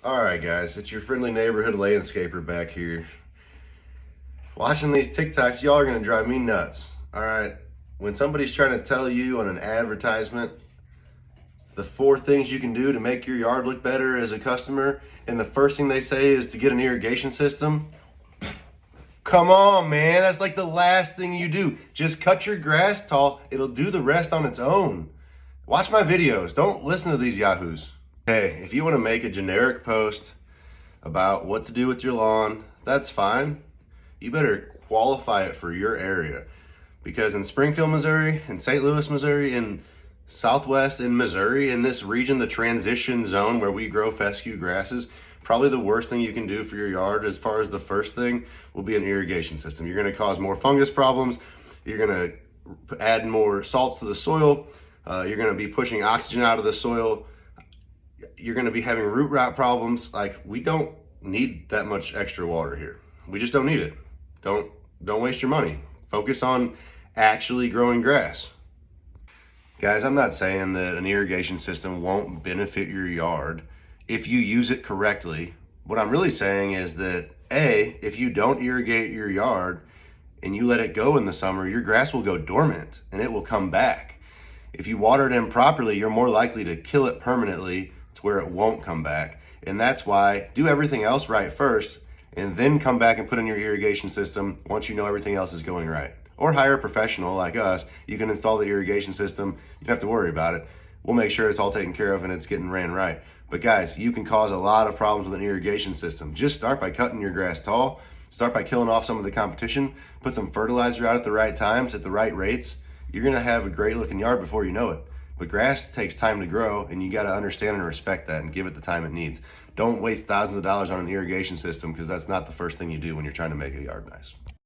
All right, guys, it's your friendly neighborhood landscaper back here. Watching these TikToks, y'all are gonna drive me nuts. All right, when somebody's trying to tell you on an advertisement the 4 things you can do to make your yard look better as a customer, and the first thing they say is to get an irrigation system, come on, man, that's like the last thing you do. Just cut your grass tall, it'll do the rest on its own. Watch my videos, don't listen to these yahoos. Hey, if you want to make a generic post about what to do with your lawn, that's fine. You better qualify it for your area. Because in Springfield, Missouri, in St. Louis, Missouri, in Southwest in Missouri, in this region, the transition zone where we grow fescue grasses, probably the worst thing you can do for your yard as far as the first thing will be an irrigation system. You're gonna cause more fungus problems. You're gonna add more salts to the soil. You're gonna be pushing oxygen out of the soil. You're going to be having root rot problems. Like, we don't need that much extra water here. We just don't need it. Don't waste your money. Focus on actually growing grass. Guys, I'm not saying that an irrigation system won't benefit your yard if you use it correctly. What I'm really saying is that if you don't irrigate your yard and you let it go in the summer, your grass will go dormant and it will come back. If you water it in properly, you're more likely to kill it permanently to where it won't come back. And that's why do everything else right first and then come back and put in your irrigation system once you know everything else is going right. Or hire a professional like us. You can install the irrigation system. You don't have to worry about it. We'll make sure it's all taken care of and it's getting ran right. But guys, you can cause a lot of problems with an irrigation system. Just start by cutting your grass tall. Start by killing off some of the competition. Put some fertilizer out at the right times, at the right rates. You're gonna have a great looking yard before you know it. But grass takes time to grow, and you gotta understand and respect that and give it the time it needs. Don't waste thousands of dollars on an irrigation system, because that's not the first thing you do when you're trying to make a yard nice.